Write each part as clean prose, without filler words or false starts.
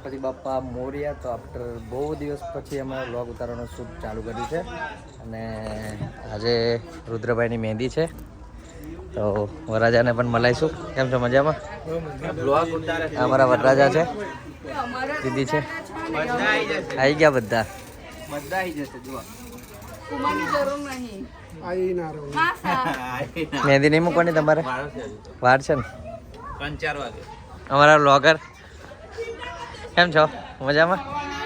ગણપતિ બાપ્પા મોર્યા. તો આફ્ટર બહુ દિવસ પછી અમે વ્લોગ ઉતારવાનું શૂટ ચાલુ કર્યું છે અને આજે રુદ્રભાઈની મહેંદી છે તો વરરાજાને પણ મલાઈશું. કેમ છો, મજામાં? અમારા વરરાજા છે, દીદી છે, આવી ગયા બધા. મહેંદી નહીં મૂકવાની તમારે? વાર છે ને? 3-4 વાગે. અમારા વ્લોગર કેમ છો, મજામાં?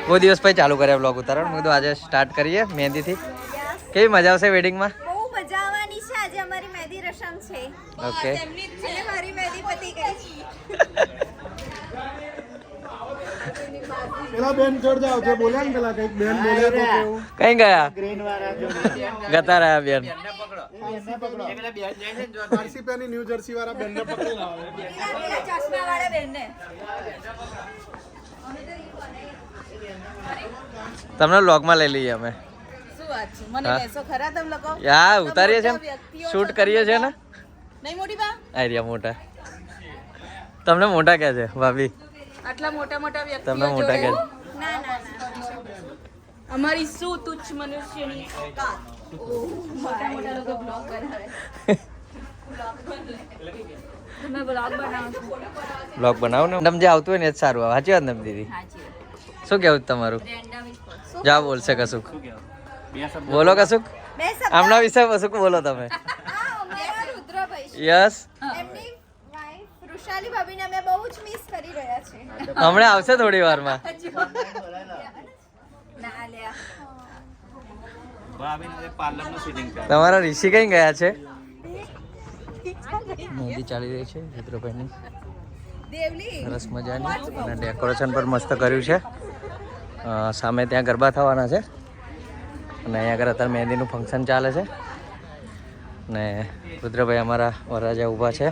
બહુ દિવસ પછી ચાલુ કર્યા વ્લોગ ઉતારવાનું. મેં કીધું આજે સ્ટાર્ટ કરીએ મહેંદીથી. કેવી મજા આવશે વેડિંગમાં? બહુ મજા આવવાની છે. આજે અમારી મહેંદી રસમ છે. ઓકે. અને મારી મહેંદી પતી ગઈ છે. પેલા બેન છોડ જાવ છે, બોલ્યા ને પેલા કઈક બેન બોલ્યા તો કેવું કઈ ગયા? ગ્રીન વાળા ગતા રહ્યા બેન. જર્સી પેની ન્યૂ જર્સી વાળા બેનને પકડી લાવો. પેલા ચશ્મા વાળા બેનને. તમને વ્લોગમાં લઈ લઈએ અમે. શું વાત છે? મને લેસો ખરા તમે લોકો? યા ઉતારીએ છે, શૂટ કરીએ છે ને. નહીં મોટી બા? આઈડિયા મોટા. તમને મોટા કહે છે ભાભી? આટલા મોટા મોટા વ્યક્તિઓ તમને મોટા કહે છે? ના ના ના. અમારી શું તુચ્છ મનુષ્યની ઓકાત. મોટા મોટા લોકો બ્લોગ બનાવે. તમે બ્લોગ બનાવો છો? બ્લોગ બનાવો ને. તમને જે આવતું હોય ને એ જ સારું આવે. સાચી વાત ને દીદી? શું કેવું તમારું? જા બોલશે કશુંક. બોલો કશુંક. આમના વિશે કશુંક બોલો તમે. યસ. એમની વાઈફ ઋષાલી ભાભીને અમે બહુ જ મિસ કરી રહ્યા છે. હમણાં આવશે થોડી વારમાં. ના લ્યા. તમારા ઋષિ કઈ ગયા છે? મહેંદી ચાલી રહી છે રુદ્રભાઈની. દેવલી સરસ મજાની અને ડેકોરેશન પણ મસ્ત કર્યું છે. સામે ત્યાં ગરબા થવાના છે અને અહીંયા આગળ અત્યારે મહેંદીનું ફંક્શન ચાલે છે ને રુદ્રભાઈ અમારા વરરાજા ઊભા છે.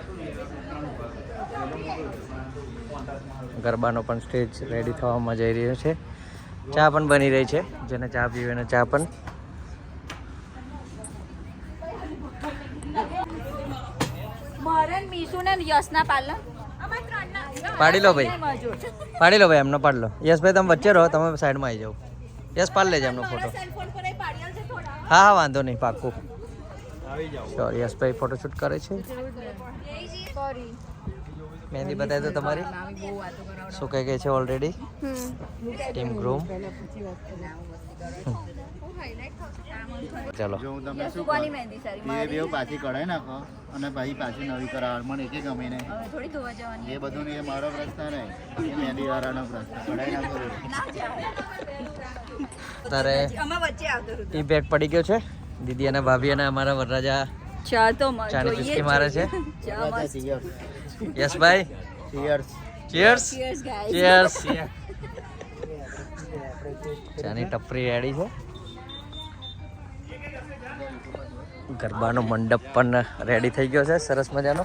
ગરબાનો પણ સ્ટેજ રેડી થવામાં જઈ રહ્યો છે. ચા પણ બની રહી છે, જેને ચા પીવે એને ચા પણ. મરન મીશુ ને યશના પાર્લર પાડી લો ભાઈ, પાડી લો ભાઈ, એમનો પાડી લો. યશભાઈ તમે વચ્ચે રહો, તમે સાઈડમાં આવી જાઓ. યશ પાડી લેજો એમનો ફોટો. હા હા વાંધો નહીં, પાક્કું. શ્યોર. યશભાઈ ફોટોશૂટ કરે છે. મહેંદી બતાવી દો તમારી. શું કહે છે ઓલરેડી? Team groom. ચાલો. જો હું તમને શું કહું, એ બેવ પાછી કઢાઈ નાખો અને ભાઈ પાછી નવી કરાવ. મને એકે ગમે નહીં. એ બધું નહીં, એ મારો પ્રશ્ન નહીં, એ મહેંદી વાળાનો પ્રશ્ન. કઢાઈ નાખો. તારે ટી બેગ પડી ગયો છે. દીદી અને ભાભી અને અમારા વરરાજા ચા તો ચાની ચુસ્કી મારે છે. યસ ભાઈ, ચીયર્સ. ચીયર્સ. ચીયર્સ. ચાની ટપરી રેડી છે. ગરબાનો મંડપ પણ રેડી થઈ ગયો છે સરસ મજાનો.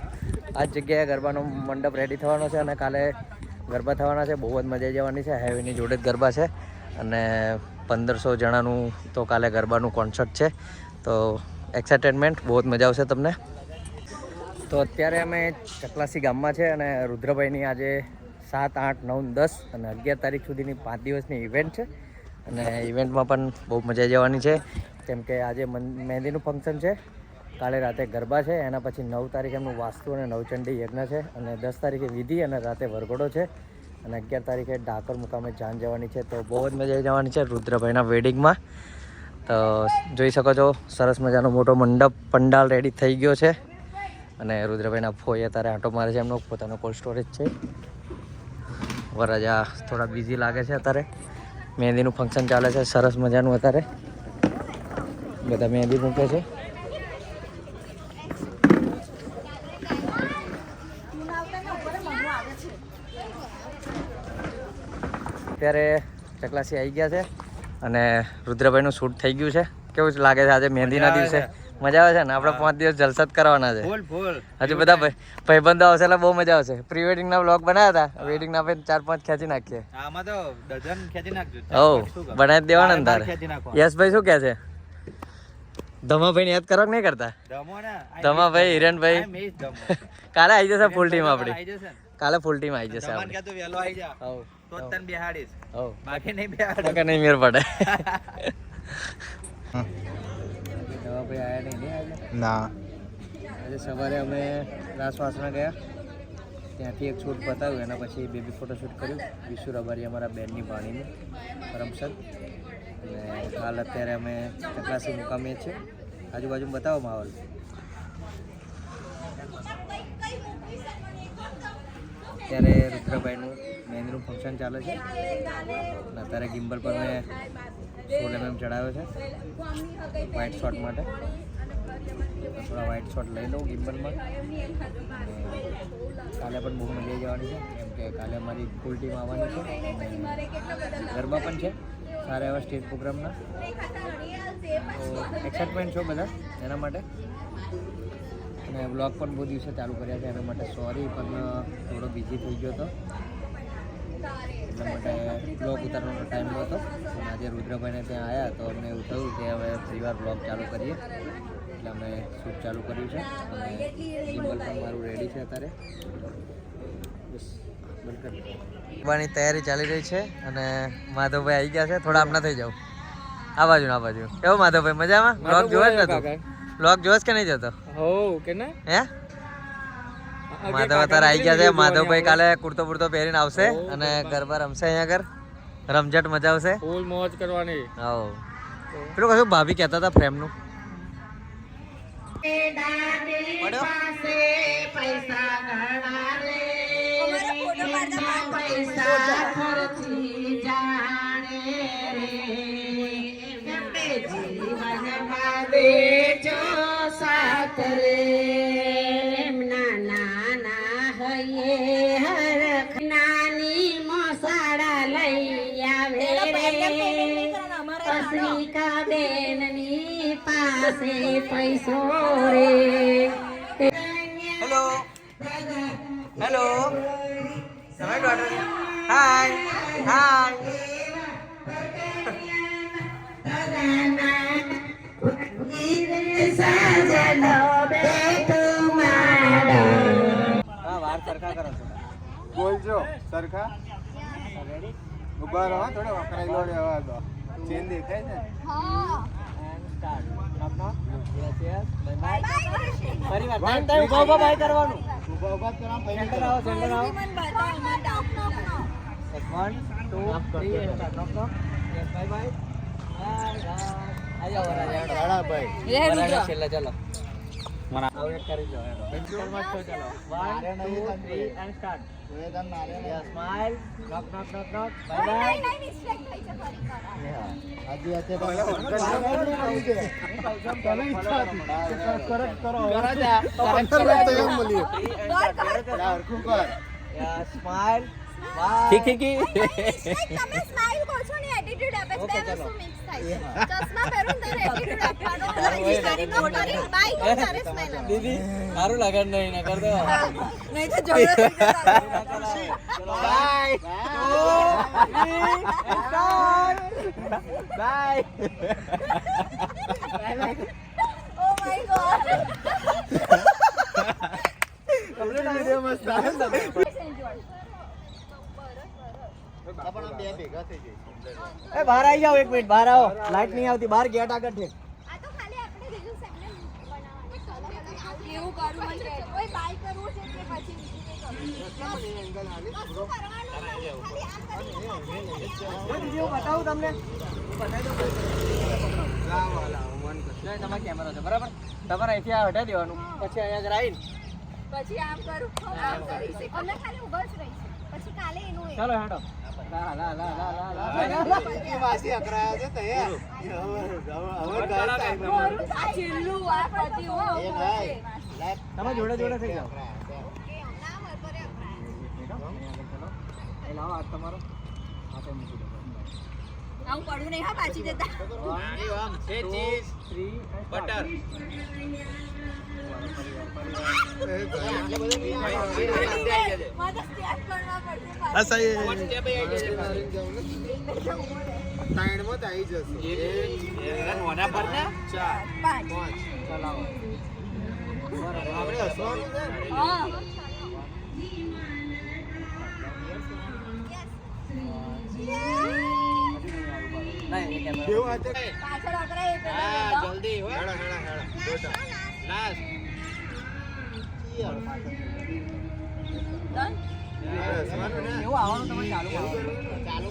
આ જ જગ્યાએ ગરબાનો મંડપ રેડી થવાનો છે અને કાલે ગરબા થવાના છે. બહુ જ મજા આવી જવાની છે. હેવીની જોડે જ ગરબા છે અને 1500 જણાનું તો કાલે ગરબાનું કોન્સર્ટ છે. તો એક્સાઇટેડમેન્ટ, બહુ જ મજા આવશે તમને. તો અત્યારે અમે ચકલાસી ગામમાં છે અને રુદ્રભાઈની આજે 7, 8, 9, 10 અને 11 તારીખ સુધીની 5 દિવસની ઇવેન્ટ છે અને ઇવેન્ટમાં પણ બહુ મજા જવાની છે. કેમ કે આજે મહેંદીનું ફંક્શન છે, કાલે રાતે ગરબા છે, એના પછી 9 તારીખે એમનું વાસ્તુ અને નવચંડી યજ્ઞ છે અને 10 તારીખે વિધિ અને રાતે વરઘોડો છે અને 11 તારીખે ડાકોર મુકામે જાન જવાની છે. તો બહુ જ મજા જવાની છે રુદ્રભાઈના વેડિંગમાં. તો જોઈ શકો છો સરસ મજાનો મોટો મંડપ પંડાલ રેડી થઈ ગયો છે અને રુદ્રભાઈના ફોઈ અત્યારે આંટો મારે છે. એમનો પોતાનો કોલ્ડ સ્ટોરેજ છે. વરરાજા થોડા બિઝી લાગે છે અત્યારે. મહેંદીનું ફંક્શન ચાલે છે સરસ મજાનું. અત્યારે બધા મહેંદી મૂકે છે. અત્યારે ચકલાસી આવી ગયા છે અને રુદ્રભાઈનું શૂટ થઈ ગયું છે. કેવું લાગે છે આજે મહેંદીના દિવસે? મજા આવે છે ને? આપણે 5 દિવસ જલસા જ કરવાના છે. હજુ બધા ભાઈબંધો આવશે એટલે બહુ મજા આવશે. પ્રી વેડિંગ ના વ્લોગ બનાવ્યા હતા, વેડિંગ ના આપણે 4-5 ખેંચી નાખીએ. આમાં તો ડઝન ખેંચી નાખજો. બનાવી દેવાના ને તારે. યશભાઈ શું કહે છે? ધમાભાઈ યાદ કરો કે નહીં કરતા? ધમાભાઈ, હિરેનભાઈ કાલે આવી જશે ફૂલ ટીમ આપણી. કાલે ફૂલ ટીમ આવી જશે. તો જ તને બેહાડીશ હો બાકી નહીં બેહાડ કે નહીં મેર પડે દવા ભાઈ આયા નહીં આજે ના આજે સવારે અમે રાસવાસના ગયા ત્યાંથી એક શૂટ પતાવ્યું એના પછી બેબી ફોટોશૂટ કર્યું વિશુ રબારી અમારા બેનની ભાણીનું કરમસદ અને હાલ અત્યારે અમે ચકલાસી મુકામીએ છીએ આજુબાજુ બતાવો માહોલ અત્યારે રુદ્રભાઈનું મહેંદીનું ફંક્શન ચાલે છે અને અત્યારે ગિમ્બલ પર મેં 16 mm ચડાવ્યો છે વ્હાઇટ શોટ માટે થોડા વ્હાઇટ શોટ લઈ લઉં ગિમ્બલમાં કાલે પણ બહુ મજા જવાની છે કેમ કે કાલે અમારી ફૂલ ટીમ આવવાની છે અને ગરબા પણ છે સારા એવા સ્ટેજ પ્રોગ્રામના તો એક્સાઇટમેન્ટ છો બધા એના માટે અને બ્લોગ પણ બહુ દિવસે ચાલુ કર્યા છે એના માટે સોરી પણ થોડો બિઝી થઈ ગયો હતો એટલા માટે બ્લોગ ઉતારવાનો ટાઈમ નહોતો અને આજે રુદ્રભાઈને ત્યાં આવ્યા તો અમને એવું થયું કે હવે ફરીવાર બ્લોગ ચાલુ કરીએ એટલે અમે શૂટ ચાલુ કર્યું છે અને ગિમ્બલ પણ મારું રેડી છે અત્યારે બસ ગરબાની તૈયારી ચાલી રહી છે અને માધવભાઈ આવી ગયા છે થોડા આમના થઈ જાવ આ બાજુ આ બાજુ કેવું માધવભાઈ મજામાં બ્લોગ જોવે જ નતો બ્લોગ જોવે કે નહીં જતો હો કે ના હે માધવ અત્યારે આવી ગયા છે માધવભાઈ કાલે કુર્તો બુર્તો પહેરીને આવશે અને ગરબા રમશે અહીંયા આગળ રમઝટ મચાવશે ફૂલ મોજ કરવાની આવો પેલું કશું ભાભી કહેતા હતા ફ્રેમનું પૈસો રે હેલો હેલો હાય હાય હા વાર સરખા કરો છો બોલજો સરખા રેડી ઉભા રહો થોડો વકરાયેલો રહેવા દો ચેન દેખાય છે and start knock knock yes yes bye bye ફરીવાર ટાઈમ ઉભા ઉભા બાય કરવાનું ઉભા ઉભા કરો સેન્ટર આવો સેન્ટર આવો 1 2 3 and start knock knock yes bye bye bye bye આ જાઓ રાણા ભાઈ વરાડા છેલ્લા ચાલો આવો એક કરી દો ચલો 1 2 3 and start વેદન મારે yes smile knock knock knock knock bye bye આજે આજે સ્માઈલ ઠીક ઠીક તમે સ્માઈલ કહો છો ને એટીટ્યુડ આપે છે બે વસ્તુ મિક્સ થાય છે ચશ્મા પહેરું ત્યારે એટીટ્યુડ આપવાનો તારી નો કરી બાય કો તારે સ્માઈલ આપે દીદી સારું લાગે નહીં ના કર દો નહીં તો જોડે bye bye oh my God complete video મસ્ત આવે ને પણ બે ભેગા થઈ જાય એ બહાર આવી જાઓ એક મિનિટ બહાર આવો લાઈટ નહીં આવતી બહાર ગેટ આગળ છે આ તો ખાલી આપણે રીલ સેગમેન્ટ બનાવવાનું કેવું કરું મને કોઈ બાય કરવું છે કે પછી બીજું કંઈ કરવું વિડિયો બતાવું તમને બતાવી દો તમારો કેમેરો છે બરાબર તમારે અહીંથી આ હટાવી દેવાનું પછી અહીંયા આગળ આવીને પછી આમ કરું આમ કરીશ અમે ખાલી ઊભા જ રહીશું પછી કાલે એનું ચાલો હેડો લા લા લા લા લા એ વાસી અકરાયા છે તે હવે આ છેલ્લું આ પતિ હો એ ભાઈ તમે જોડે જોડે થઈ જાઓ ના બરાબર એ લાવો હાથ તમારો હાથે મૂકી દો આવું પડવું નહીં હા પાછી જતા આમ છે ચીઝ 3 બટર મારે સ્ટેપ કરવા પડશે તાઈણમાં આવી જશે મોના પર ને પાંચ ચલાવો આપણે હસવાનું છે હા પાછળ અકરાય એ પેલા હા લેતો. જલ્દી હો લાસ્ટ Done? એવું આવવાનું તમે ચાલુ ચાલુ